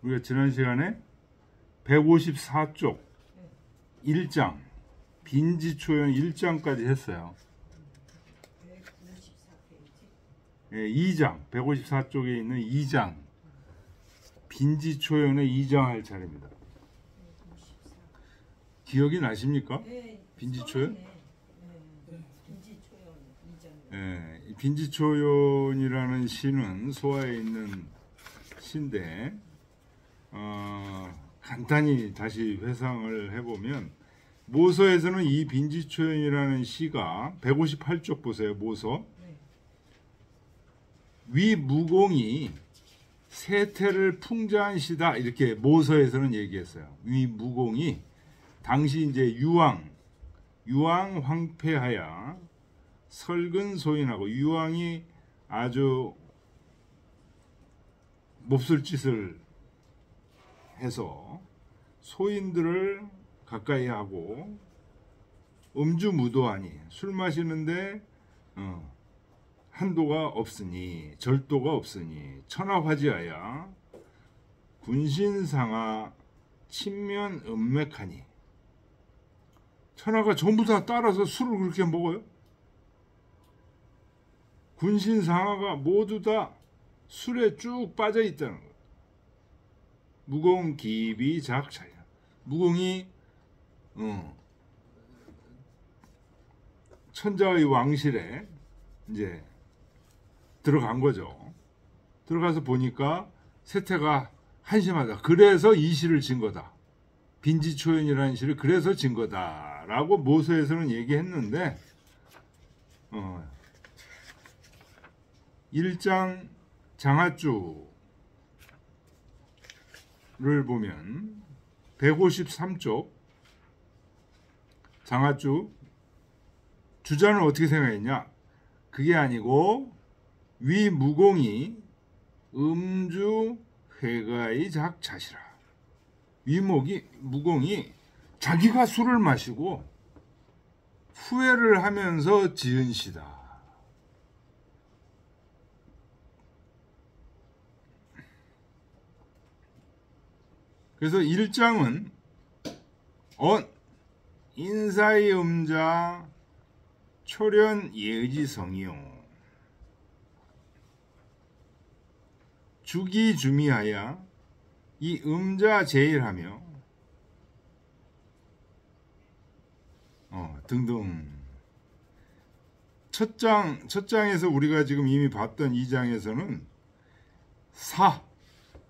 우리가 지난 시간에 154쪽 1장 빈지초연 1장까지 했어요. 2장 154쪽에 있는 2장 빈지초연의 2장 할 차례입니다. 기억이 나십니까? 빈지초연? 빈지초연이라는 시는 소화에 있는 시인데 간단히 다시 회상을 해보면 모서에서는 이 빈지초연이라는 시가 158쪽 보세요. 모서 위 무공이 세태를 풍자한 시다 이렇게 모서에서는 얘기했어요. 위 무공이 당시 이제 유왕 황폐하야 설근 소인하고 유왕이 아주 몹쓸 짓을 해서 소인들을 가까이 하고 음주무도하니 술 마시는데 한도가 없으니 절도가 없으니 천하화지하야 군신상하 친면 음맥하니 천하가 전부 다 따라서 술을 그렇게 먹어요? 군신상하가 모두 다 술에 쭉 빠져 있다는 거예요. 무공 기비 작차야. 무공이 천자의 왕실에 이제 들어간 거죠. 들어가서 보니까 세태가 한심하다. 그래서 이 시를 진 거다. 빈지초연이라는 시를 그래서 진 거다라고 모서에서는 얘기했는데 1장 장하주를 보면 153쪽 장하주 주자는 어떻게 생각했냐? 그게 아니고 위 무공이 음주 회가의 작자시라. 무공이 자기가 술을 마시고 후회를 하면서 지은 시다. 그래서 1장은 인사의 음자 초련 예의지성이요 주기주미하여 이 음자 제일하며 등등 첫 장에서 우리가 지금 이미 봤던 2장에서는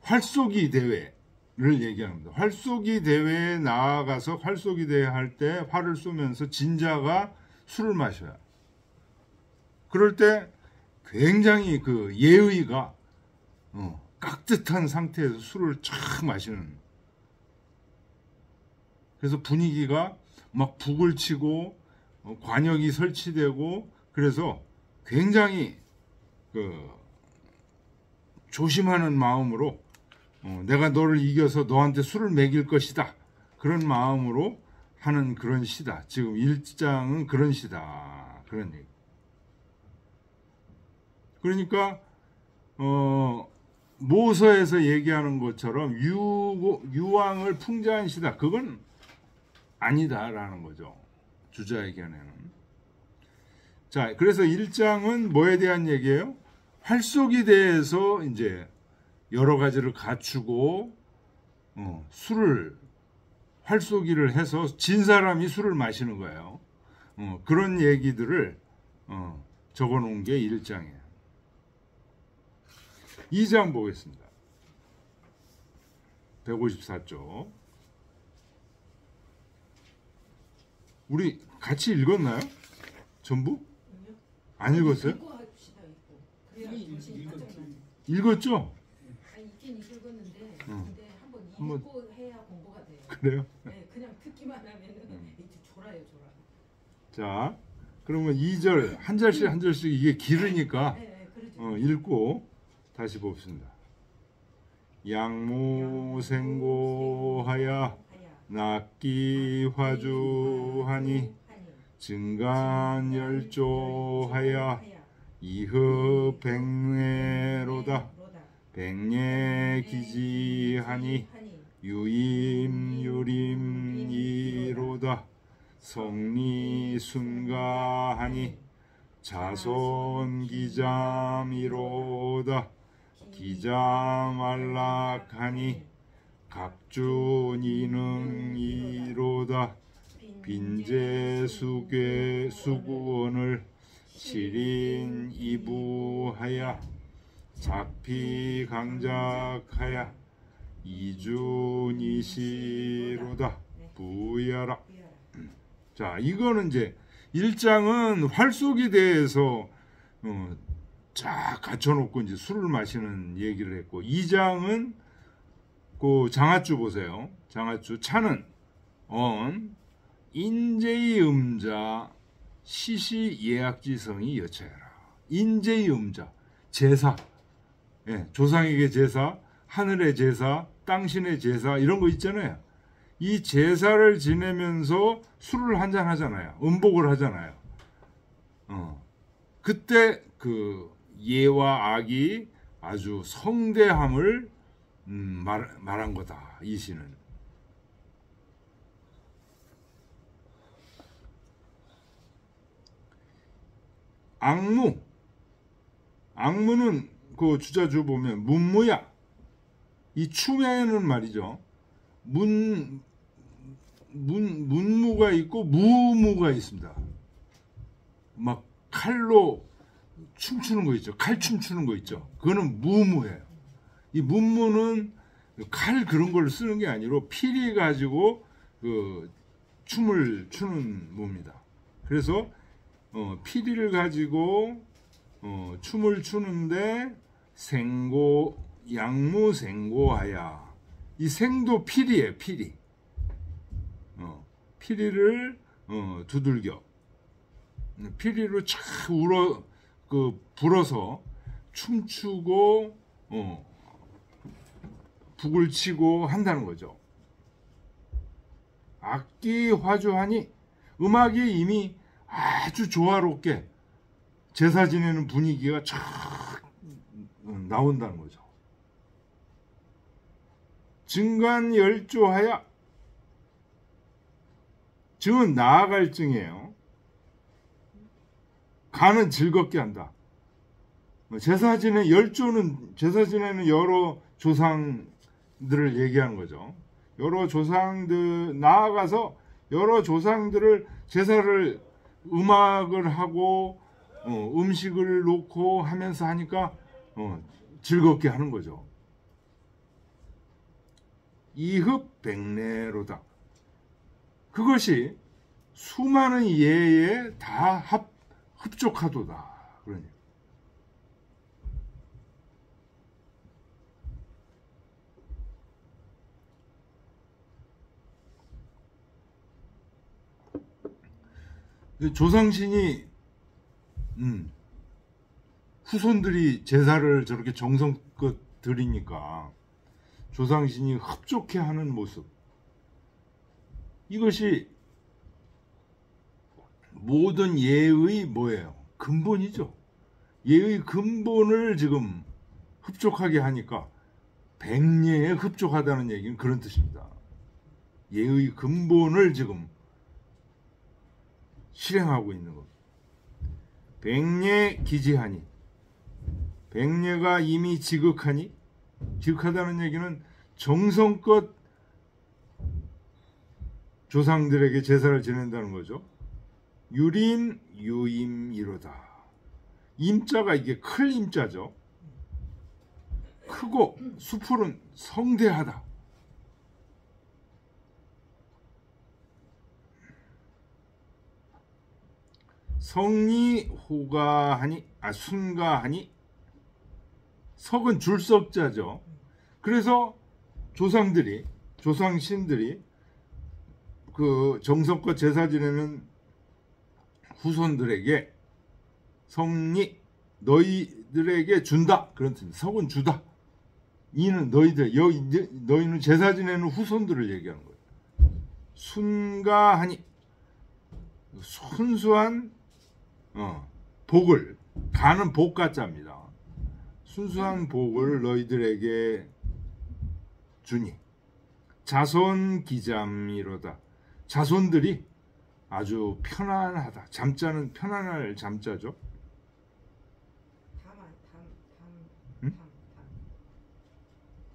활쏘기 대회를 얘기합니다. 활쏘기 대회에 나아가서 활쏘기 대회 할 때 활을 쏘면서 진자가 술을 마셔요. 그럴 때 굉장히 그 예의가 깍듯한 상태에서 술을 쫙 마시는. 그래서 분위기가 막 북을 치고 관역이 설치되고 그래서 굉장히 그 조심하는 마음으로 내가 너를 이겨서 너한테 술을 먹일 것이다. 그런 마음으로 하는 그런 시다. 지금 1장은 그런 시다. 그런 얘기. 그러니까 모서에서 얘기하는 것처럼 유왕을 풍자한 시다. 그건 아니다라는 거죠. 주자에게는. 자, 그래서 1장은 뭐에 대한 얘기예요? 활쏘기 대해서 이제 여러 가지를 갖추고 활쏘기를 해서 진 사람이 술을 마시는 거예요. 그런 얘기들을 적어 놓은 게 1장이에요. 2장 보겠습니다. 154쪽. 우리 같이 읽었나요? 전부? 안 읽었어요? 읽었죠? 읽긴 읽었는데 근데 한번 읽고 해야 공부가 돼요. 그래요? 네, 그냥 듣기만 하면은 졸아요. 자, 그러면 2절 한 절씩 이게 길으니까 읽고 다시 봅시다. 양무생고하야 낙기 화주하니 증간열조하야 이허백뇌로다 백례기지하니 유임유림이로다. 성리순가하니 자손기잠이로다. 기잠안락하니 각준이능이로다. 빈제수구원을 실인이부하야 작피강작하야 이준이시로다. 부여라. 자, 이거는 이제 1장은 활속에 대해서 쫙 갖춰놓고 이제 술을 마시는 얘기를 했고, 2장은 그 장아주 보세요. 장아주 차는 인제의 음자 시시 예약지성이 여차해라. 인제의 음자 제사, 예, 조상에게 제사, 하늘의 제사, 땅신의 제사 이런 거 있잖아요. 이 제사를 지내면서 술을 한잔 하잖아요. 음복을 하잖아요. 그때 그 예와 악이 아주 성대함을 말한 거다. 이 시는. 악무는 그 주자주 보면 문무야. 이 춤에는 말이죠. 문무가 있고 무무가 있습니다. 막 칼로 춤추는 거 있죠. 칼 춤추는 거 있죠. 그거는 무무예요. 이 문무는 칼 그런 걸 쓰는 게 아니라 피리 가지고 그 춤을 추는 무입니다. 그래서 피리를 가지고 춤을 추는데 양무생고하야. 이 생도 피리예요. 피리. 피리를 두들겨. 피리로 착 불어서 춤추고 북을 치고 한다는 거죠. 악기 화주하니 음악이 이미 아주 조화롭게 제사 지내는 분위기가 쫙 나온다는 거죠. 증간열조하야. 증은 나아갈 증이에요. 간은 즐겁게 한다. 제사 지내는 열조는 제사 지내는 여러 조상들을 얘기하는 거죠. 여러 조상들 나아가서 여러 조상들을 제사를 음악을 하고 음식을 놓고 하면서 하니까 즐겁게 하는 거죠. 이흡백내로다. 그것이 수많은 예에 다 흡족하도다. 그러니 조상신이 후손들이 제사를 저렇게 정성껏 드리니까 조상신이 흡족해하는 모습, 이것이 모든 예의 뭐예요? 근본이죠. 예의 근본을 지금 흡족하게 하니까 백례에 흡족하다는 얘기는 그런 뜻입니다. 예의 근본을 지금 실행하고 있는 것. 백례 기지하니, 백례가 이미 지극하니, 지극하다는 얘기는 정성껏 조상들에게 제사를 지낸다는 거죠. 유림 유임이로다. 임자가 이게 클 임자죠. 크고 수풀은 성대하다. 성이 호가하니, 순가하니, 석은 줄석자죠. 그래서 조상신들이 그 정성껏 제사 지내는 후손들에게 성이 너희들에게 준다. 그런 뜻입니다. 석은 주다. 이는 너희는 제사 지내는 후손들을 얘기하는 거예요. 순가하니, 순수한 복을, 가는 복가자입니다. 순수한 복을 너희들에게 주니 자손 기잠이로다. 자손들이 아주 편안하다. 잠자는 편안할 잠자죠. 응?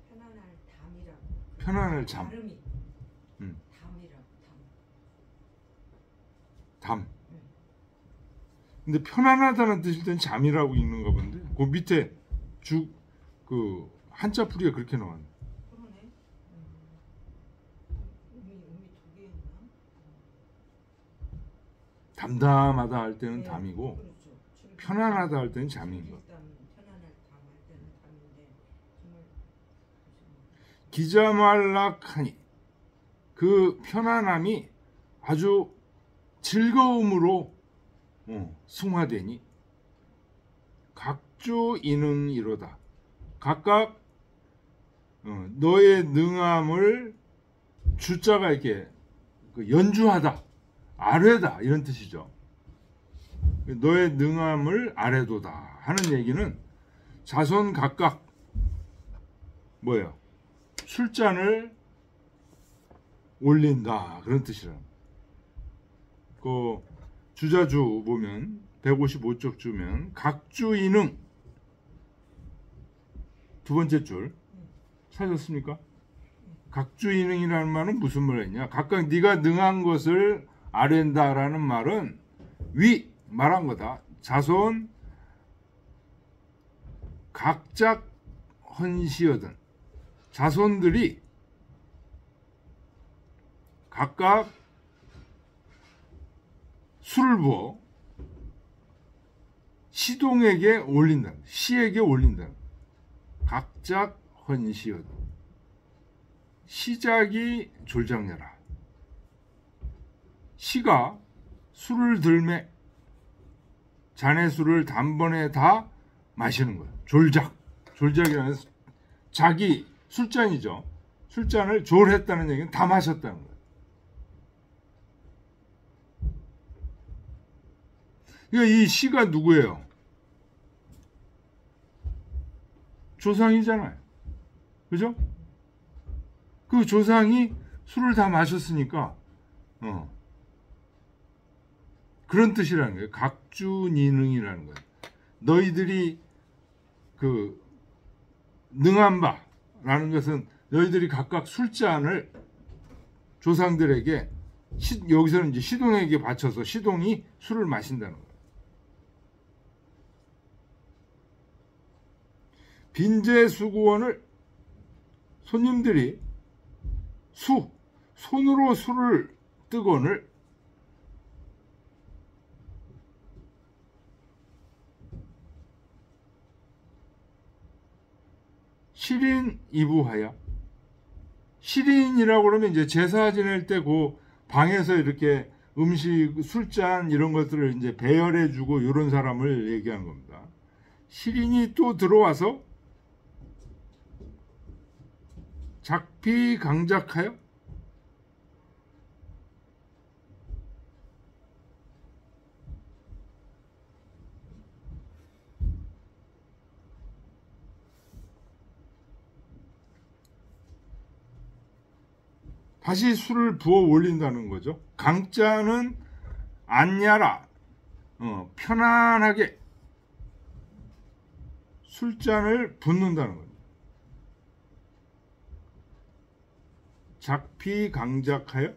편안할 담이라고. 편안할 잠. 발음이. 응. 담이라고. 담. 근데 편안하다는 뜻일 땐 잠이라고 읽는가 본데. 그 밑에 그 한자풀이가 그렇게 나왔네. 그러네. 음이 두 개였나? 담담하다 할 때는 네, 담이고 그렇죠. 편안하다 할 때는 잠인 거야. 편안할 담할 때는 담인데 정말 기자말락하니 그 편안함이 아주 즐거움으로 승화되니 각주인응이로다. 각각 너의 능함을 주자가 이렇게 연주하다, 아뢰다 이런 뜻이죠. 너의 능함을 아뢰도다 하는 얘기는 자손 각각 뭐예요? 술잔을 올린다 그런 뜻이라. 그 주자주 보면 155쪽 주면 각주인응 두 번째 줄 찾았습니까? 각주인응이라는 말은 무슨 말이냐? 각각 네가 능한 것을 아랜다라는 말은 위 말한 거다. 자손 각작 헌시여든 자손들이 각각 술을 부어 시동에게 올린다. 시에게 올린다. 각작 헌시여든 시작이 졸작내라. 시가 술을 들매 잔의 술을 단번에 다 마시는 거예요. 졸작이라는 자기 술잔이죠. 술잔을 졸했다는 얘기는 다 마셨다는 거예요. 그러니까 이 시가 누구예요? 조상이잖아요. 그죠? 그 조상이 술을 다 마셨으니까 그런 뜻이라는 거예요. 각주니능이라는 거예요. 너희들이 그 능한 바라는 것은 너희들이 각각 술잔을 조상들에게 여기서는 이제 시동에게 바쳐서 시동이 술을 마신다는 거예요. 빈재 수구원을 손님들이 손으로 술을 뜨거늘 시린 이부하야. 시린이라고 그러면 이제 제사 지낼 때 그 방에서 이렇게 음식, 술잔 이런 것들을 이제 배열해주고 이런 사람을 얘기하는 겁니다. 시린이 또 들어와서 작피강작하여 다시 술을 부어 올린다는 거죠. 강자는 안야라 편안하게 술잔을 붓는다는 거죠. 작피강작하여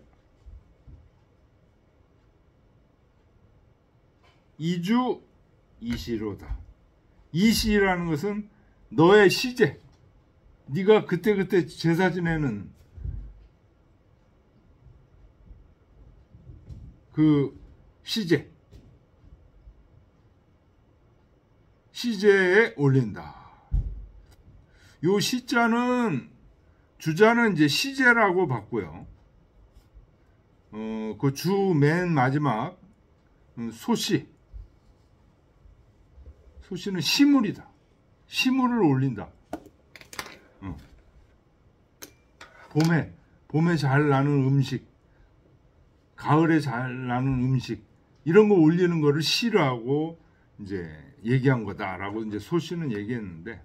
이주 이시로다. 이시라는 것은 너의 시제, 네가 그때그때 제사 지내는 그 시제에 올린다. 요 시자는 주자는 이제 시제라고 봤고요. 그 주 맨 마지막 소시는 시물이다. 시물을 올린다. 봄에 잘 나는 음식, 가을에 잘 나는 음식 이런 거 올리는 거를 시라고 이제 얘기한 거다라고 이제 소시는 얘기했는데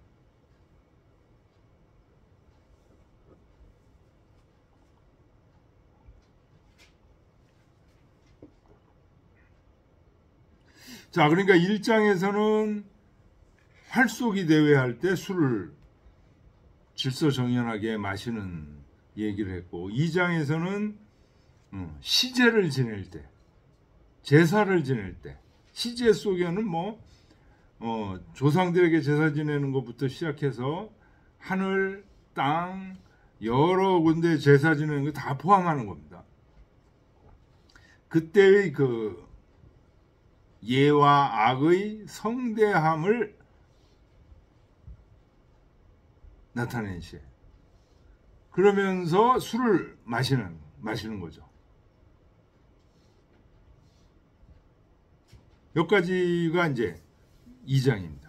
자, 그러니까 1장에서는 활쏘기 대회 할 때 술을 질서정연하게 마시는 얘기를 했고, 2장에서는 시제를 지낼 때, 제사를 지낼 때, 시제 속에는 뭐 조상들에게 제사 지내는 것부터 시작해서 하늘, 땅, 여러 군데 제사 지내는 거 다 포함하는 겁니다. 그때의 그 예와 악의 성대함을 나타낸 시. 그러면서 술을 마시는 거죠. 여기까지가 이제 2장입니다.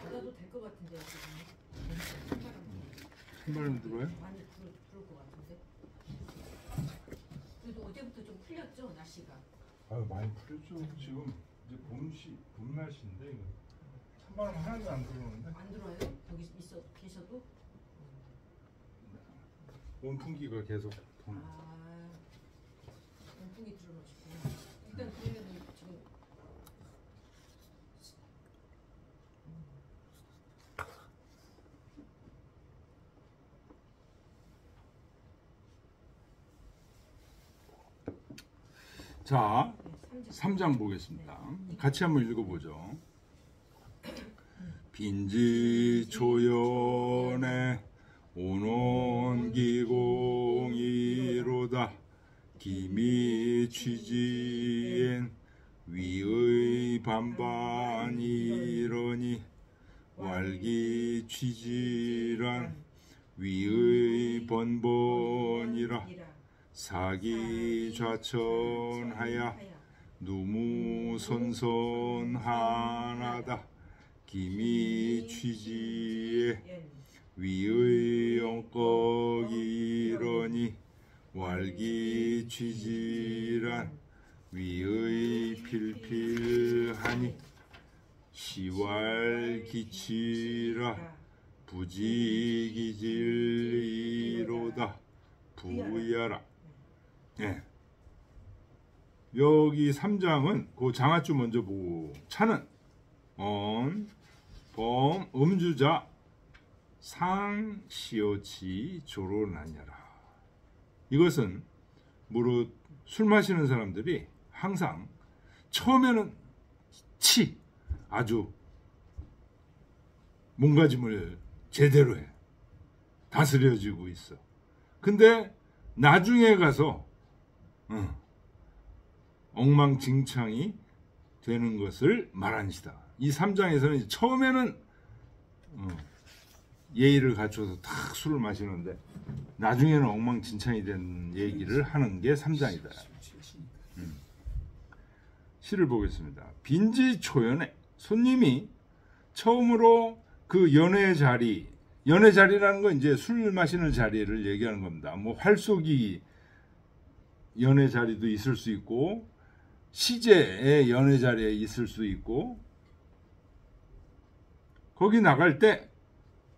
받아도 될 것 같은데 지금. 신발은 들어요? 많이 부를 것 같은데. 그래도 어제부터 좀 풀렸죠 날씨가. 아유, 많이 풀렸죠. 지금 이제 봄 날씨인데 찬바람 하나도 안 들어오는데. 안 들어요? 여기 계셔도? 온풍기가 계속 도는. 온풍기 들어놓으시구나. 일단 그러면 지금 자, 3장 보겠습니다. 같이 한번 읽어보죠. 빈지 초연에 온온기공이로다 기미 취지엔 위의 반반이러니 왈기 취지란 위의 번번이라 사기 좌천하야 누무선선하나다 기미 취지에 위의 영꺽이러니 왈기 취지란 위의 필필하니 시왈 기치라 부지기질이로다 부야라. 네. 여기 3장은 그 장아주 먼저 보고 차는 범 음주자 상 시오치 조로나냐라. 이것은 무릇 술 마시는 사람들이 항상 처음에는 아주 몸가짐을 제대로 해. 다스려지고 있어. 근데 나중에 가서 엉망진창이 되는 것을 말한 시다. 이 3장에서는 처음에는 예의를 갖춰서 탁 술을 마시는데 나중에는 엉망진창이 된 얘기를 하는 게 3장이다. 시를 보겠습니다. 빈지 초연에 손님이 처음으로 그 연회 자리라는 건 이제 술 마시는 자리를 얘기하는 겁니다. 뭐 활쏘기 연회 자리도 있을 수 있고 시제의 연회 자리에 있을 수 있고 거기 나갈 때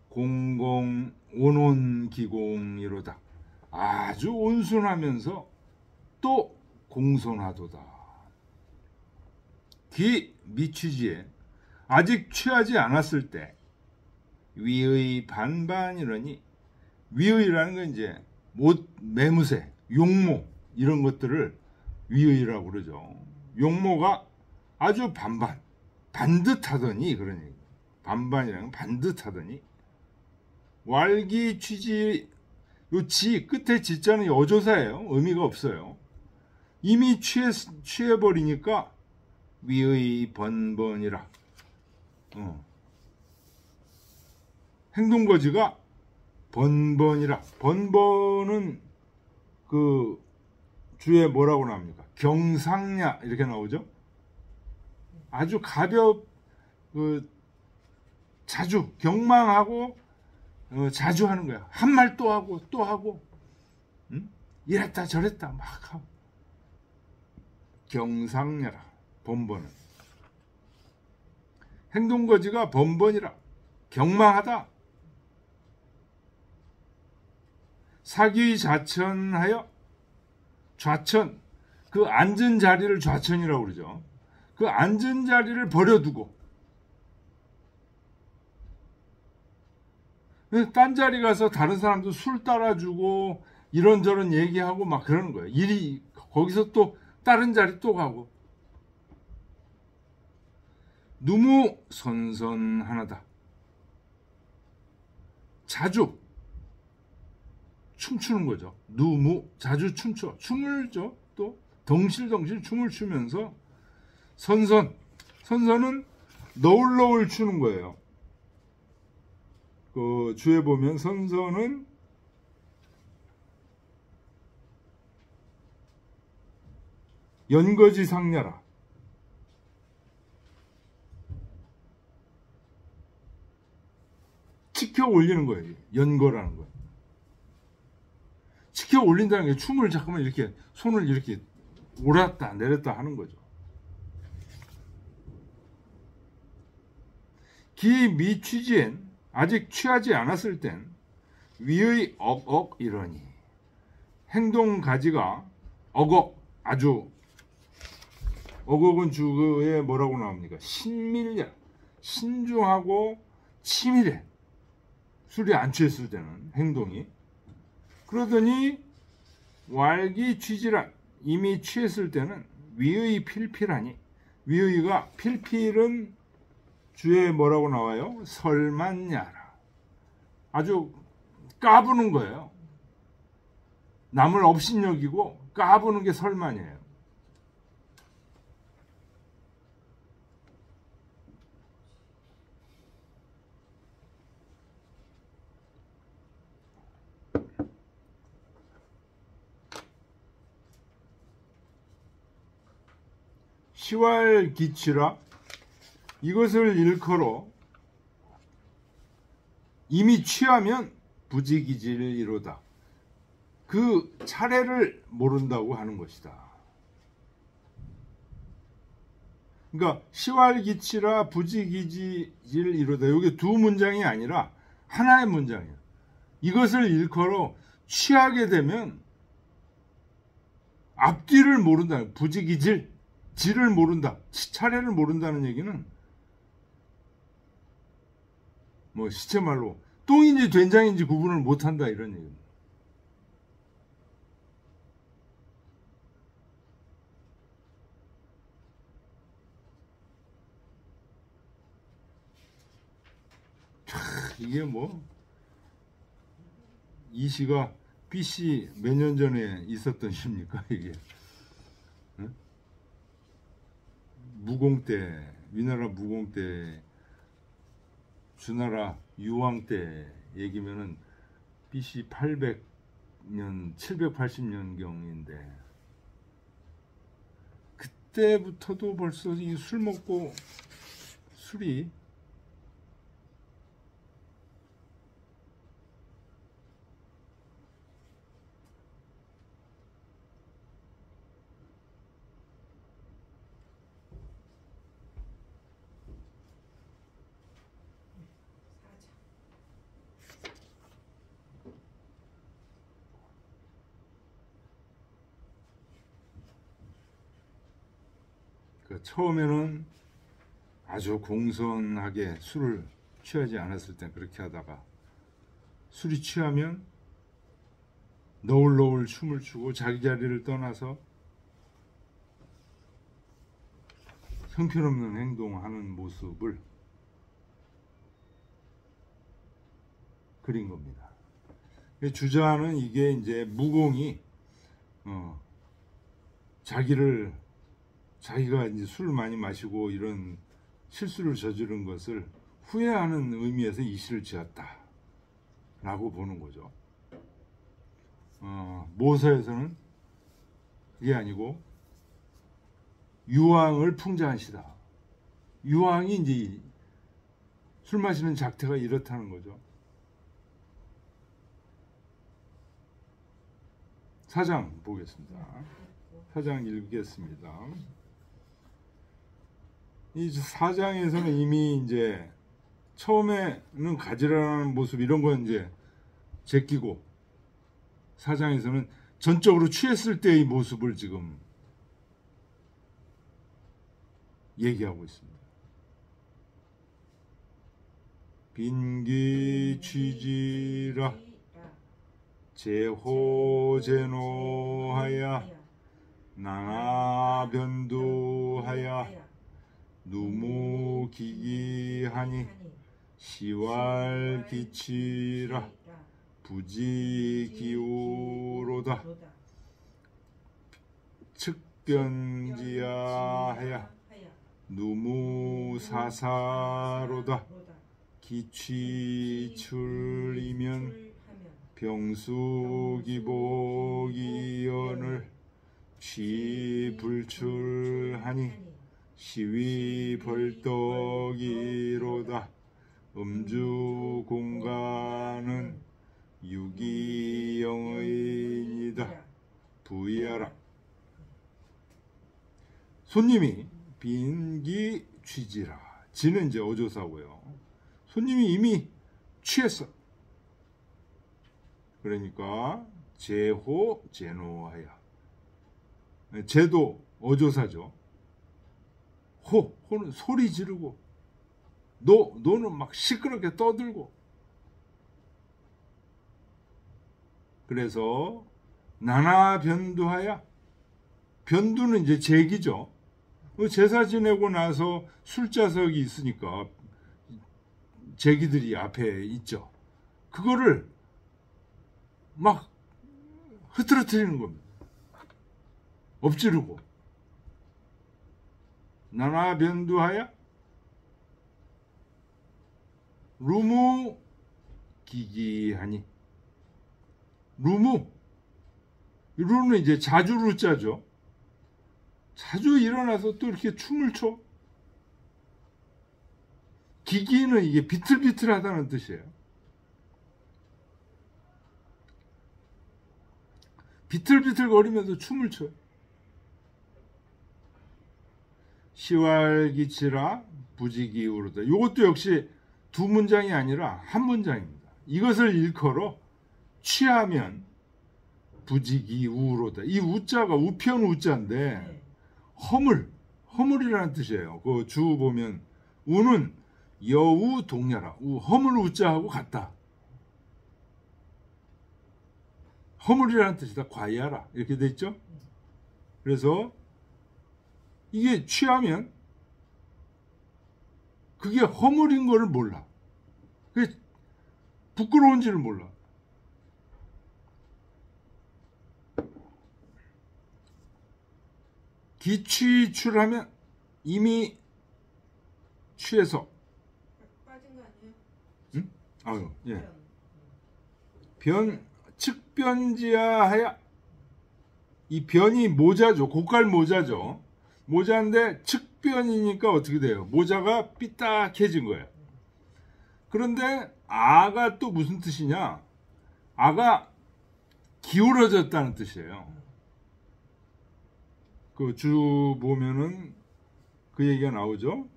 공공 온온기공이로다. 아주 온순하면서 또 공손하도다. 기 미취지에 아직 취하지 않았을 때 위의 반반이러니 위의라는 건 이제 매무새, 용모 이런 것들을 위의라고 그러죠. 용모가 아주 반듯하더니 그런 얘기. 반반이라는 건 반듯하더니 왈기 취지 요 지 끝에 지자는 여조사예요. 의미가 없어요. 이미 취해버리니까 위의 번번이라 행동거지가 번번이라. 번번은 그 주에 뭐라고 나옵니까? 경상냐 이렇게 나오죠. 아주 자주 경망하고 자주 하는 거야. 한 말 또 하고 또 하고, 응? 이랬다 저랬다 막 하고. 경상냐라. 번번은. 행동거지가 번번이라. 경망하다. 사귀자천하여. 좌천. 그 앉은 자리를 좌천이라고 그러죠. 그 앉은 자리를 버려두고 딴 자리 가서 다른 사람도 술 따라주고 이런저런 얘기하고 막 그러는 거예요. 일이 거기서 또 다른 자리 또 가고. 누무선선하나다. 자주 춤추는 거죠. 누무, 자주 춤춰. 춤을 또 덩실덩실 춤을 추면서 선선은 너울너울 추는 거예요. 그 주에 보면 선선은 연거지 상냐라. 치켜 올리는 거예요. 연거라는 거예요. 치켜 올린다는 게 춤을 잠깐만 이렇게 손을 이렇게 올랐다 내렸다 하는 거죠. 기 미취지엔, 아직 취하지 않았을 땐 위의 억억 이러니. 행동 가지가 억억, 아주 억억은 주에 뭐라고 나옵니까? 신밀야, 신중하고 치밀해. 술이 안 취했을 때는 행동이. 그러더니 왈기 취지란, 이미 취했을 때는 위의 필필하니. 위의가 필필은 주에 뭐라고 나와요? 설만야라. 아주 까부는 거예요. 남을 업신여기고 까부는 게 설만이에요. 시왈기치라. 이것을 일컬어 이미 취하면 부지기질이로다. 그 차례를 모른다고 하는 것이다. 그러니까 시왈기치라 부지기질이로다. 이게 두 문장이 아니라 하나의 문장이에요. 이것을 일컬어 취하게 되면 앞뒤를 모른다. 부지기질, 질을 모른다. 차례를 모른다는 얘기는 뭐 시체말로 똥인지 된장인지 구분을 못한다 이런 얘기입니다. 이게 뭐 이 시가 BC 몇 년 전에 있었던 시입니까 이게? 응? 무공 때, 위나라 무공 때, 주나라 유왕 때 얘기면은 BC 800년, 780년경인데 그때부터도 벌써 이 술 먹고 술이 처음에는 아주 공손하게 술을 취하지 않았을 때 그렇게 하다가 술이 취하면 너울너울 춤을 추고 자기 자리를 떠나서 형편없는 행동하는 모습을 그린 겁니다. 주자는 이게 이제 무공이 자기가 이제 술을 많이 마시고 이런 실수를 저지른 것을 후회하는 의미에서 이 시를 지었다. 라고 보는 거죠. 모서에서는 그게 아니고 유황을 풍자하시다. 유황이 이제 술 마시는 작태가 이렇다는 거죠. 사장 보겠습니다. 사장 읽겠습니다. 이 사장에서는 이미 이제 처음에는 가지런한 모습 이런 건 이제 제끼고, 사장에서는 전적으로 취했을 때의 모습을 지금 얘기하고 있습니다. 빈기 취지라 제호제노하야 나나변두하야 누무기기하니 시왈기치라 부지기우로다 측변지야하야 누무사사로다 기취출이면 병수기복이연을 취불출하니 시위벌떡이로다 음주공간은 유기영의이다 부이하라. 손님이 빈기 취지라. 지는 이제 어조사고요. 손님이 이미 취했어. 그러니까 제호 제노하야. 제도 어조사죠. 호는 소리 지르고, 노는 막 시끄럽게 떠들고. 그래서 나나 변두하야. 변두는 이제 제기죠. 제사 지내고 나서 술자석이 있으니까 제기들이 앞에 있죠. 그거를 막 흐트러뜨리는 겁니다. 엎지르고. 나나 변두하야 루무 기기하니. 루는 이제 자주 루자죠. 자주 일어나서 또 이렇게 춤을 춰. 기기는 이게 비틀비틀하다는 뜻이에요. 비틀비틀거리면서 춤을 춰요. 시왈기치라 부지기우로다. 이것도 역시 두 문장이 아니라 한 문장입니다. 이것을 일컬어 취하면 부지기우로다. 이 우자가 우편 우자인데 허물이라는 뜻이에요. 그 주 보면 우는 여우 동야라. 허물 우자하고 같다. 허물이라는 뜻이다. 과야라. 이렇게 돼 있죠. 그래서 이게 취하면 그게 허물인 거를 몰라. 그게 부끄러운지를 몰라. 기취출하면 이미 취해서. 빠진 거 아니에요? 응? 아유, 예. 측변지하야. 이 변이 모자죠. 고깔 모자죠. 모자인데 측변이니까 어떻게 돼요? 모자가 삐딱해진 거예요. 그런데 아가 또 무슨 뜻이냐? 아가 기울어졌다는 뜻이에요. 그 주 보면은 그 얘기가 나오죠.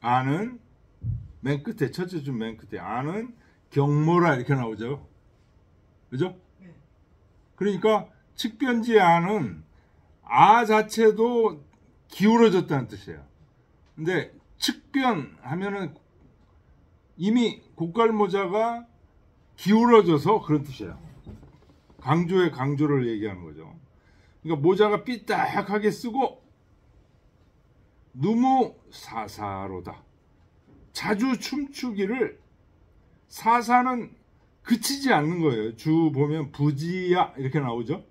아는 맨 끝에, 첫째 줄 맨 끝에 아는 경모라 이렇게 나오죠. 그죠? 네. 그러니까 측변지 아는 아 자체도 기울어졌다는 뜻이에요. 근데 측변 하면은 이미 고깔모자가 기울어져서 그런 뜻이에요. 강조의 강조를 얘기하는 거죠. 그러니까 모자가 삐딱하게 쓰고 누무 사사로다. 자주 춤추기를, 사사는 그치지 않는 거예요. 주 보면 부지야 이렇게 나오죠.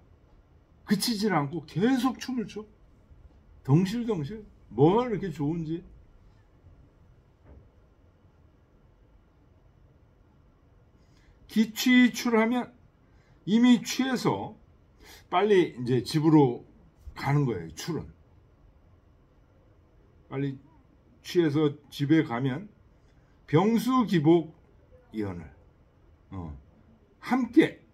그치질 않고 계속 춤을 춰. 덩실덩실. 뭐가 이렇게 좋은지. 기취출하면 이미 취해서 빨리 이제 집으로 가는 거예요. 출은. 빨리 취해서 집에 가면 병수기복이언을 함께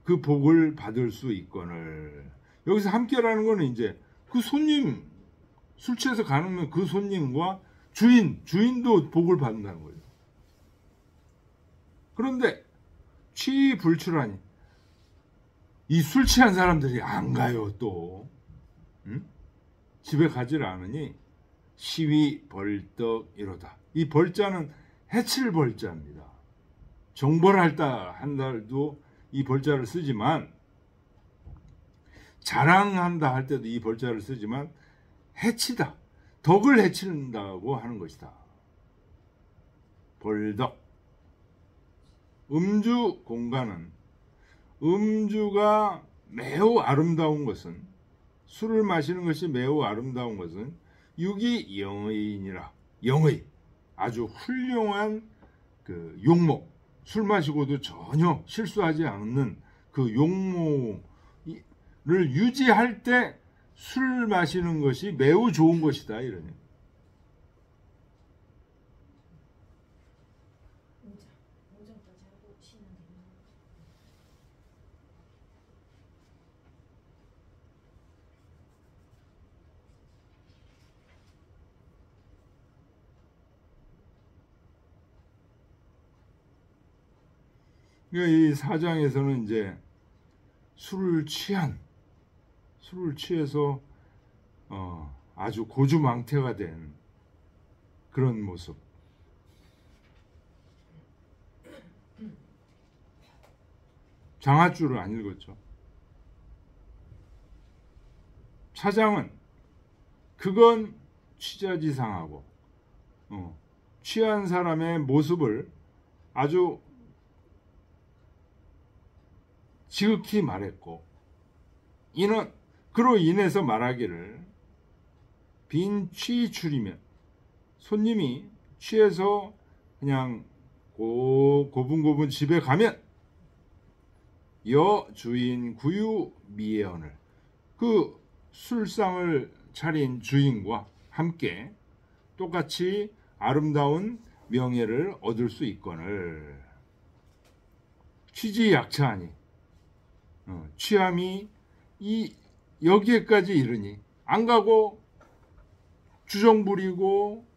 그 복을 받을 수 있거늘. 여기서 함께라는 거는 이제 그 손님, 술 취해서 가는 그 손님과 주인도 복을 받는다는 거예요. 그런데 취불출하니 이 술 취한 사람들이 안 가요. 또 집에 가지를 않으니 시위 벌떡 이러다. 이 벌자는 해칠 벌자입니다. 정벌할다 한 달도 이 벌자를 쓰지만, 자랑한다 할 때도 이 벌자를 쓰지만, 해치다, 덕을 해친다고 하는 것이다. 벌덕. 음주 공간은, 음주가 매우 아름다운 것은, 술을 마시는 것이 매우 아름다운 것은 유기영의인이라. 영의, 아주 훌륭한 그 용모, 술 마시고도 전혀 실수하지 않는 그 용모를 유지할 때 술 마시는 것이 매우 좋은 것이다, 이러니. 이 사장에서는 이제 술을 취해서 아주 고주망태가 된 그런 모습. 장하줄을 안 읽었죠. 차장은 그건 취자지상하고 취한 사람의 모습을 아주 지극히 말했고, 이는 그로 인해서 말하기를 빈 취출이면, 손님이 취해서 그냥 고분고분 집에 가면 여주인 구유 미애언을, 그 술상을 차린 주인과 함께 똑같이 아름다운 명예를 얻을 수 있거늘. 취지약차하니, 취함이 여기에까지 이르니 안 가고 주정 부리고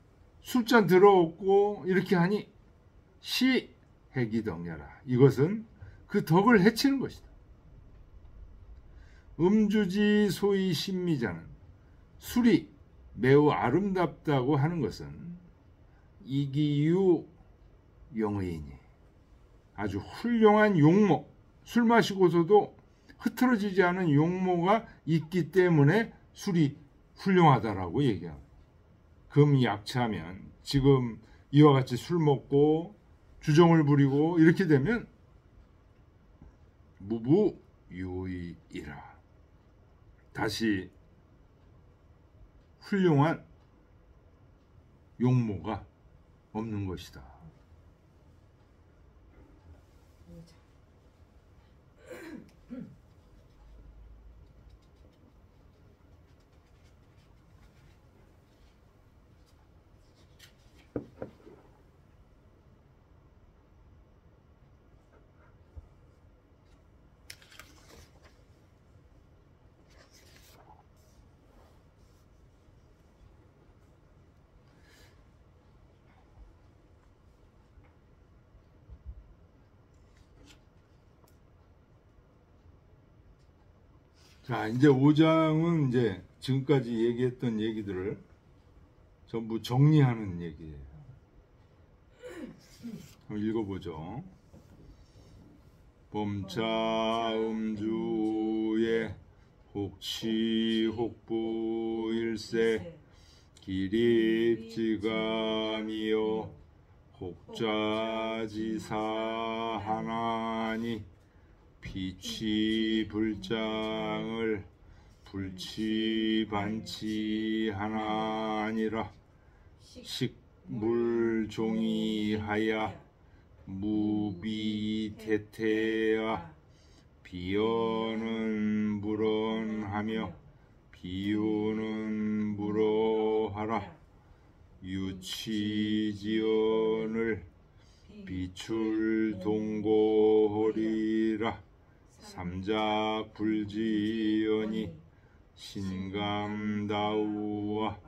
술잔 들어엎고 이렇게 하니 시해기덕냐라. 이것은 그 덕을 해치는 것이다. 음주지 소위 신미자는, 술이 매우 아름답다고 하는 것은 이기유 영의이니, 아주 훌륭한 용모, 술 마시고서도 흐트러지지 않은 용모가 있기 때문에 술이 훌륭하다라고 얘기합니다. 금약차하면, 지금 이와 같이 술 먹고 주정을 부리고 이렇게 되면 무부유의이라. 다시 훌륭한 용모가 없는 것이다. 자, 이제 5장은 이제 지금까지 얘기했던 얘기들을 전부 정리하는 얘기예요. 한번 읽어보죠. 범차 음주의 혹시 혹부 일세 기립지감이요 혹자지사 하나니 비취불장을 불치 반치 하나 아니라 식물종이하야 무비태태야 비어는 물언하며 비유는 물어하라 유치지언을 비출동고허리라 삼작불지언이 신감다우와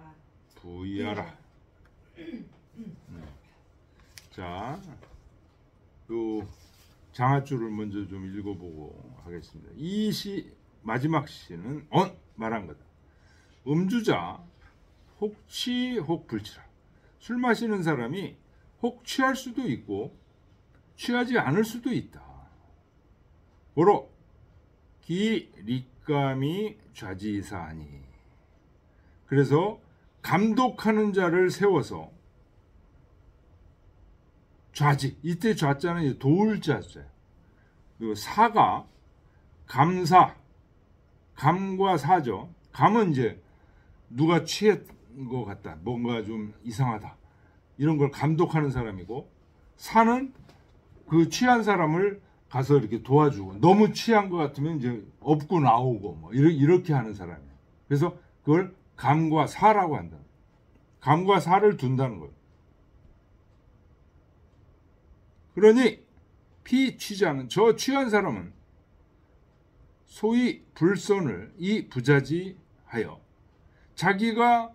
부야라. 자, 요 장아줄을 먼저 좀 읽어보고 하겠습니다. 이 시 마지막 시는 말한 거다. 음주자 혹취 혹 불치라. 술 마시는 사람이 혹 취할 수도 있고 취하지 않을 수도 있다. 고로 기 릿감이 좌지사하니. 그래서 감독하는 자를 세워서 좌지, 이때 좌자는 도울자자. 그리고 사가 감사, 감과 사죠. 감은 이제 누가 취한 것 같다, 뭔가 좀 이상하다, 이런 걸 감독하는 사람이고, 사는 그 취한 사람을 가서 이렇게 도와주고, 너무 취한 것 같으면 이제 업고 나오고 뭐 이렇게 하는 사람이에요. 그래서 그걸 감과 사라고 한다. 감과 사를 둔다는 거예요. 그러니 피취자는, 저 취한 사람은 소위 불선을 이 부자지하여 자기가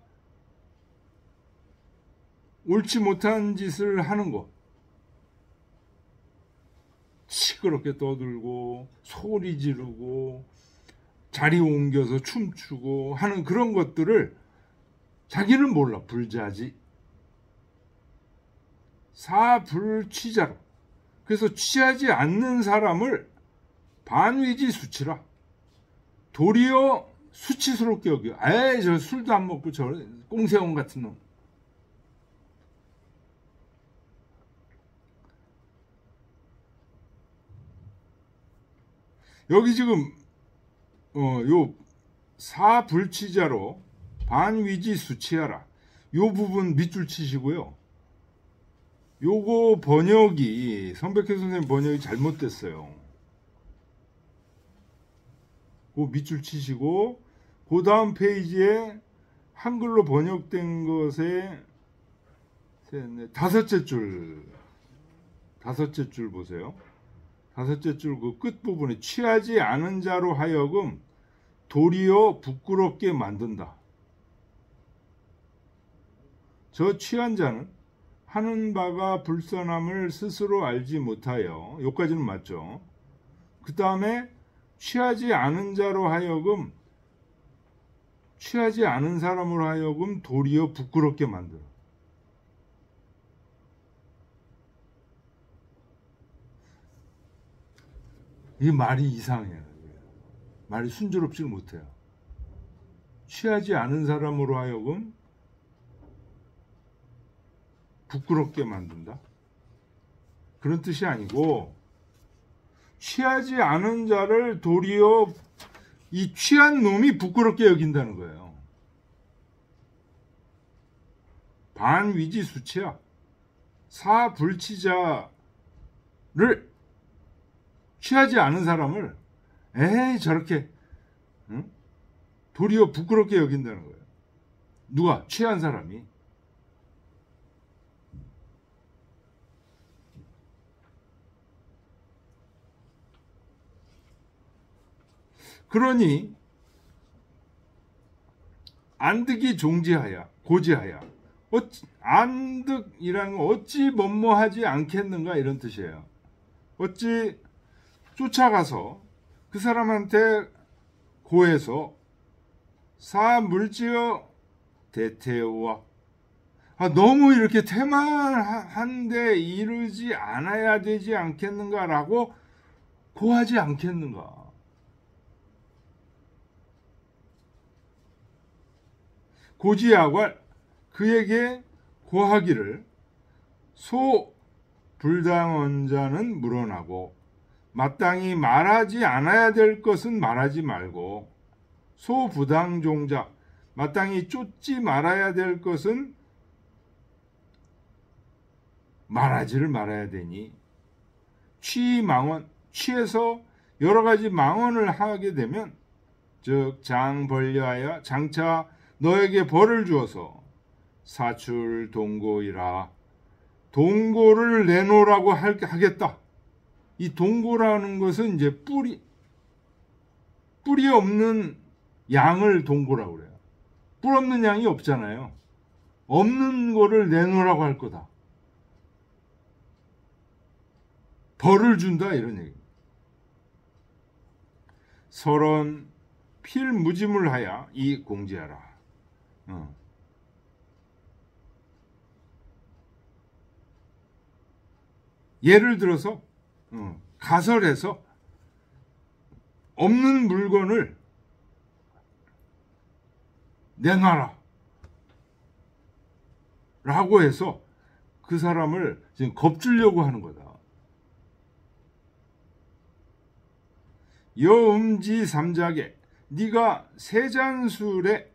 옳지 못한 짓을 하는 것, 시끄럽게 떠들고 소리 지르고 자리 옮겨서 춤추고 하는 그런 것들을 자기는 몰라. 불자지. 사불취자로. 그래서 취하지 않는 사람을 반위지 수치라. 도리어 수치스럽게 여겨. 에이, 저 술도 안 먹고 저 꽁세옹 같은 놈. 여기 지금 요 사불치자로 반위지 수치하라. 요 부분 밑줄 치시고요. 요거 번역이, 선백회 선생님 번역이 잘못됐어요. 그 밑줄 치시고, 그 다음 페이지에 한글로 번역된 것에 다섯째 줄 보세요. 다섯째 줄 그 끝부분에 취하지 않은 자로 하여금 도리어 부끄럽게 만든다. 저 취한 자는 하는 바가 불선함을 스스로 알지 못하여, 여기까지는 맞죠. 그 다음에 취하지 않은 자로 하여금, 취하지 않은 사람으로 하여금 도리어 부끄럽게 만들어. 이 말이 이상해요. 말이 순조롭지 못해요. 취하지 않은 사람으로 하여금 부끄럽게 만든다? 그런 뜻이 아니고, 취하지 않은 자를 도리어 이 취한 놈이 부끄럽게 여긴다는 거예요. 반위지 수치야. 사불치자를, 취하지 않은 사람을 에이 저렇게 도리어 부끄럽게 여긴다는 거예요. 누가? 취한 사람이. 그러니 안득이 종지하야, 고지하야. 안득이라는 건 어찌 뭐뭐하지 않겠는가, 이런 뜻이에요. 어찌 쫓아가서 그 사람한테 고해서 사물지어 대태와, 너무 이렇게 태만한데 이르지 않아야 되지 않겠는가라고 고하지 않겠는가. 고지하고 그에게 고하기를 소 불당한 자는 물어나고 마땅히 말하지 않아야 될 것은 말하지 말고 소부당종자 마땅히 쫓지 말아야 될 것은 말하지를 말아야 되니 취망언 취해서 여러 가지 망언을 하게 되면 즉 장벌려하여 장차 너에게 벌을 주어서 사출 동고이라 동고를 내놓으라고 하겠다. 이 동고라는 것은 이제 뿌리 없는 양을 동고라고 그래요. 뿔 없는 양이 없잖아요. 없는 거를 내놓으라고 할 거다. 벌을 준다 이런 얘기. 서론 필무짐을하여 이 공지하라. 예를 들어서 가설해서 없는 물건을 내놔라 라고 해서 그 사람을 지금 겁주려고 하는 거다. 여음지 삼작에 네가 세잔술에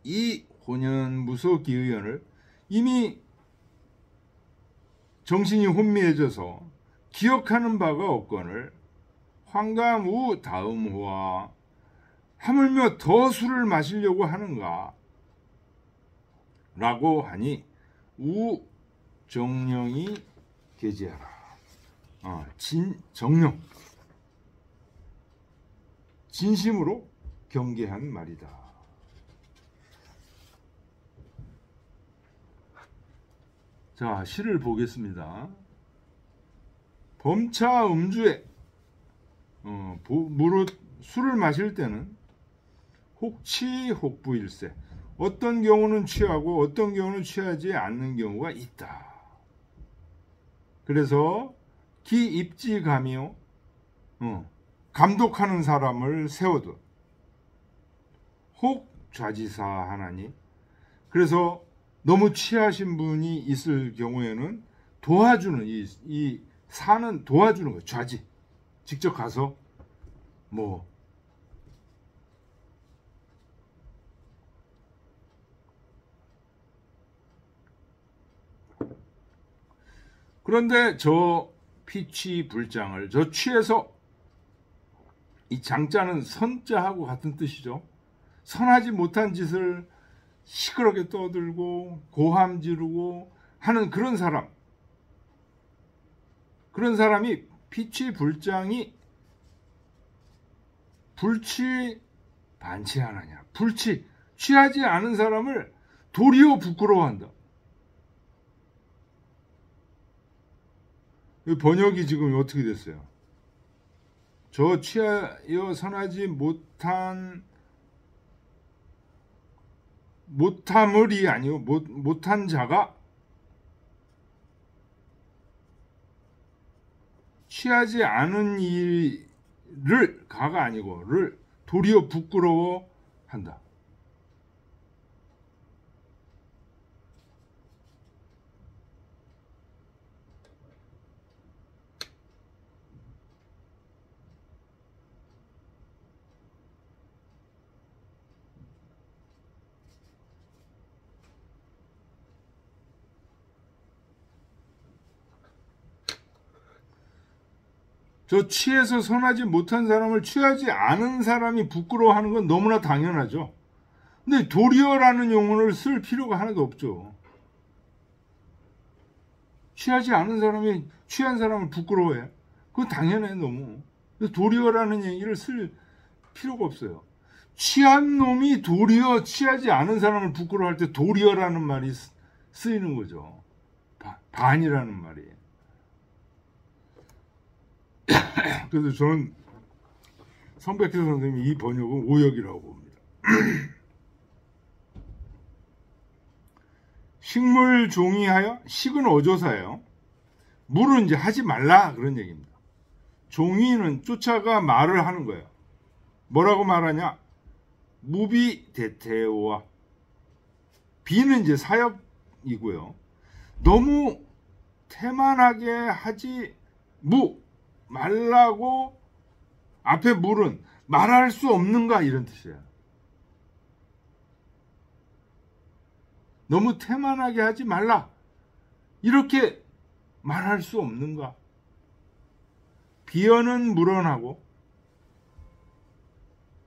이 혼연무소 기의연을 이미 정신이 혼미해져서 기억하는 바가 없거늘 황감우 다음호와 하물며 더 술을 마시려고 하는가 라고 하니 우 정령이 계지하라. 정령 진심으로 경계한 말이다. 자, 시를 보겠습니다. 범차 음주에 무릇 술을 마실 때는 혹치 혹부일세 어떤 경우는 취하고 어떤 경우는 취하지 않는 경우가 있다. 그래서 기입지감이요 감독하는 사람을 세워둬. 혹 좌지사 하나니 그래서 너무 취하신 분이 있을 경우에는 도와주는 이 사는 도와주는 거예요. 좌지 직접 가서 그런데 저 피취불장을 저 취해서 이 장자는 선자하고 같은 뜻이죠. 선하지 못한 짓을 시끄럽게 떠들고 고함 지르고 하는 그런 사람이 피취불장이 불취 반치하느냐. 취하지 않은 사람을 도리어 부끄러워한다. 번역이 지금 어떻게 됐어요? 저 취하여 선하지 못함을이 아니고 못한 자가 취하지 않은 일을 가가 아니고 를 도리어 부끄러워한다. 저 취해서 선하지 못한 사람을 취하지 않은 사람이 부끄러워하는 건 너무나 당연하죠. 근데 도리어라는 용어를 쓸 필요가 하나도 없죠. 취하지 않은 사람이 취한 사람을 부끄러워해. 그건 당연해 너무. 도리어라는 얘기를 쓸 필요가 없어요. 취한 놈이 도리어 취하지 않은 사람을 부끄러워할 때 도리어라는 말이 쓰이는 거죠. 반이라는 말이. 그래서 저는 성백희 선생님이 이 번역은 오역이라고 봅니다. 식물 종이하여 식은 어조사예요. 물은 이제 하지 말라 그런 얘기입니다. 종이는 쫓아가 말을 하는 거예요. 뭐라고 말하냐? 무비 대태오와 비는 이제 사역이고요. 너무 태만하게 하지 말라고 앞에 물은 말할 수 없는가 이런 뜻이에요. 너무 태만하게 하지 말라. 이렇게 말할 수 없는가? 비언은 물어나고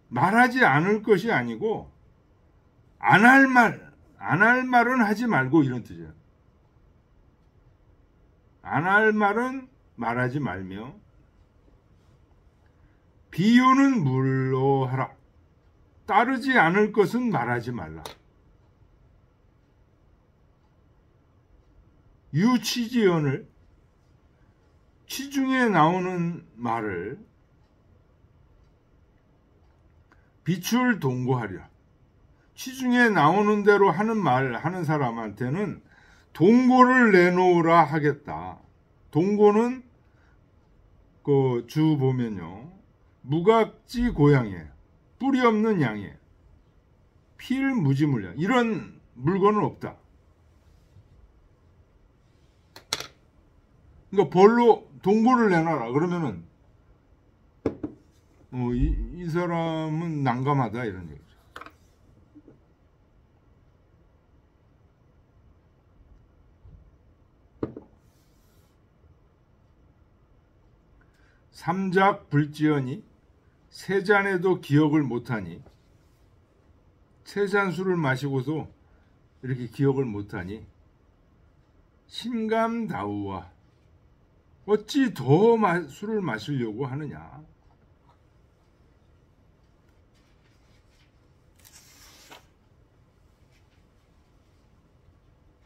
말하지 않을 것이 아니고 안 할 말은 하지 말고 이런 뜻이에요. 안 할 말은 말하지 말며 비유는 물러하라. 따르지 않을 것은 말하지 말라. 유치지언을 취중에 나오는 말을 비출 동고하리라. 취중에 나오는 대로 하는 말 하는 사람한테는 동고를 내놓으라 하겠다. 동고는 그 주 보면요. 무각지 고양이에요. 뿌리 없는 양이에요. 필무지물량. 이런 물건은 없다. 그러니까 벌로 동고를 내놔라. 그러면은 이 사람은 난감하다 이런 얘기죠. 삼작 불지언이 세 잔에도 기억을 못하니 세 잔 술을 마시고도 이렇게 기억을 못하니 신감다우와 어찌 더 술을 마시려고 하느냐.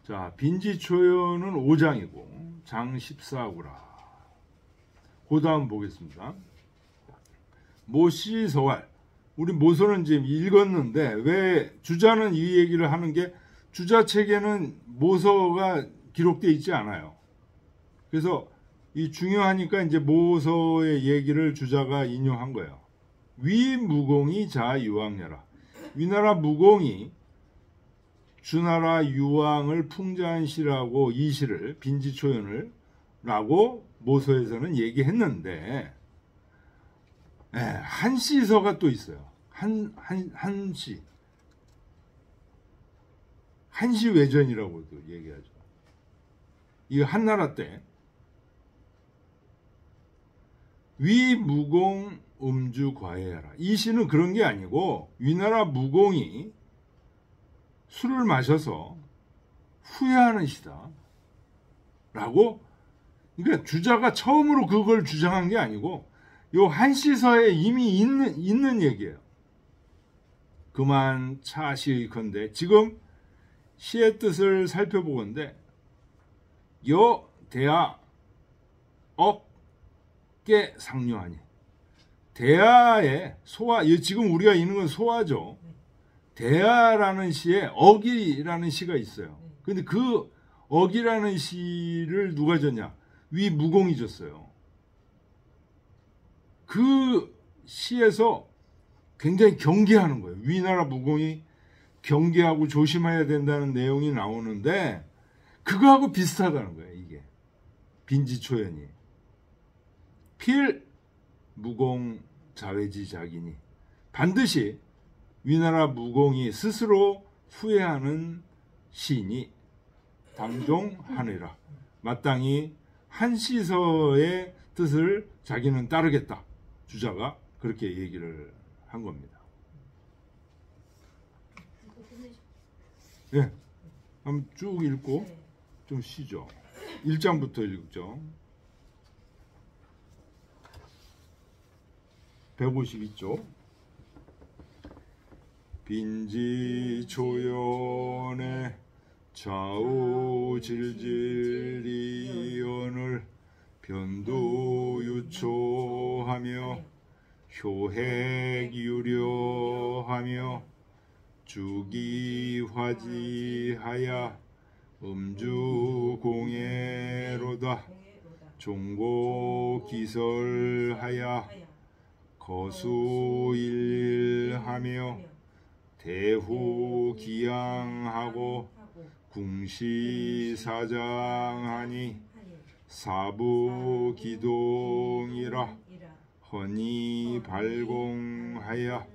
자, 빈지초연은 5장이고 장 14구라. 그 다음 보겠습니다. 모시서왈. 우리 모서는 지금 읽었는데 왜 주자는 이 얘기를 하는 게 주자책에는 모서가 기록되어 있지 않아요. 그래서 이 중요하니까 이제 모서의 얘기를 주자가 인용한 거예요. 위무공이 자유왕녀라. 위나라 무공이 주나라 유왕을 풍자한 시라고 이 시를 빈지초연을 라고 모서에서는 얘기했는데 한시서가 또 있어요. 한시 한시외전이라고도 얘기하죠. 이거 한나라 때 위무공 음주과해하라. 이 시는 그런 게 아니고 위나라 무공이 술을 마셔서 후회하는 시다 라고. 그러니까 주자가 처음으로 그걸 주장한 게 아니고 요 한시서에 이미 있는 얘기예요. 그만 차시의컨대. 지금 시의 뜻을 살펴보건대 여 대하 억계 상류하니. 대하의 소화, 지금 우리가 읽는 건 소화죠. 대하라는 시에 억이라는 시가 있어요. 근데 그 억이라는 시를 누가 졌냐? 위무공이 졌어요. 그 시에서 굉장히 경계하는 거예요. 위나라 무공이 경계하고 조심해야 된다는 내용이 나오는데 그거하고 비슷하다는 거예요. 이게 빈지초연이 필 무공 자회지작이니 반드시 위나라 무공이 스스로 후회하는 시인이 당종하느라. 마땅히 한시서의 뜻을 자기는 따르겠다. 주자가 그렇게 얘기를 한 겁니다. 예, 한번 쭉 읽고 좀 쉬죠. 1장부터 읽죠. 152쪽. 빈지초연의 좌우질질이언을 변두유초하며 효핵유려하며 주기화지하야 음주공예로다. 종고기설하야 거수일하며 대후기양하고 궁시사장하니 사부기동이라. 헌이 발공하여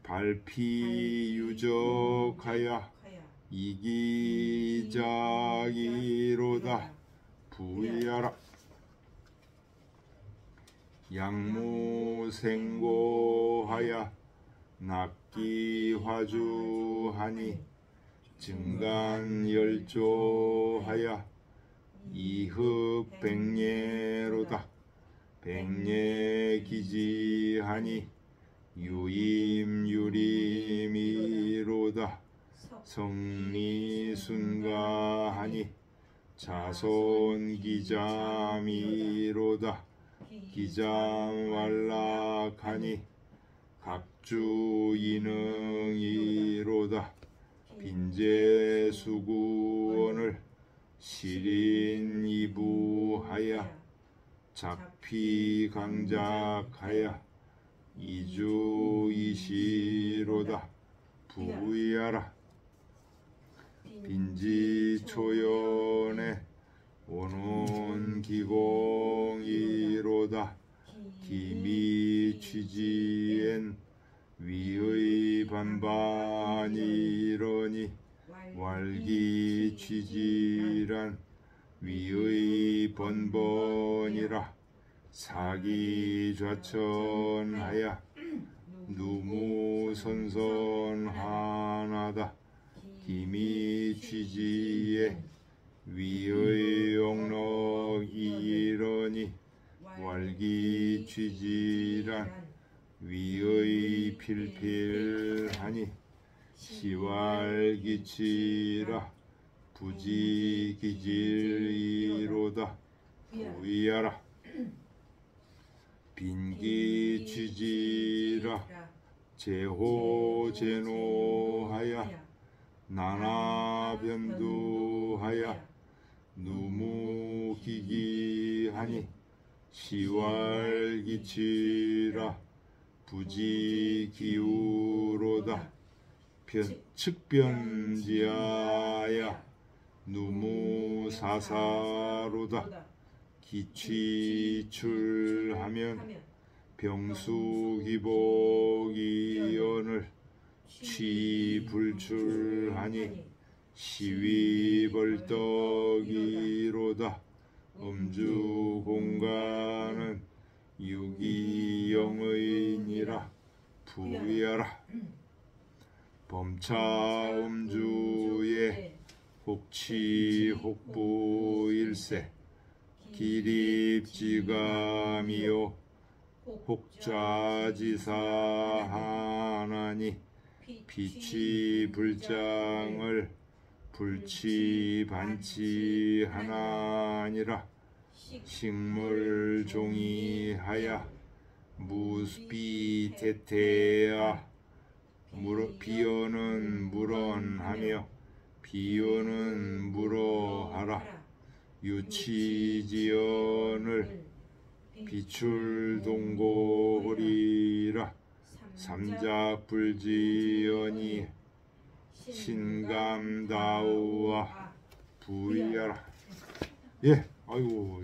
발피 유적하여 이기자기로다 부위하라. 양무생고하여 낙기화주하니 증간열조하여 이흡백례로다 백례기지하니 유임유림이로다 성리순가하니 자손기잠이로다 기잠왈락하니 각주이능이로다 빈제수구원을 실인이부하여 작피강작하여 이주이시로다 부위하라. 빈지초연에 오는 기공이로다 기미취지엔 위의 반반이러니 왈기취지란 위의 번번이라 사기좌천하여 누무선선하나다 기미취지에 위의 영록이러니 왈기취지란 위의 필필하니 시왈기치라 부지기질이로다 부위하라. 빈기취지라 제호제노하여 나나변두하여 누무기기하니 시왈기치라 부지기우로다 측변지하여 누무사사로다 기취출하면 병수기복이언을 취불출하니 시위벌떡이로다 음주공간은 유기영의니라 부위하라. 범차음주에 혹치혹부일세 기립지감이요 혹자지사하나니 비치불장을 불치반치하나니라 식물종이하여 무비태태야 비어는 물언하며 비어는 물어하라. 유치지연을 비출동고리라 삼작불지연이 신감다우와 부위하라. 예, 아이고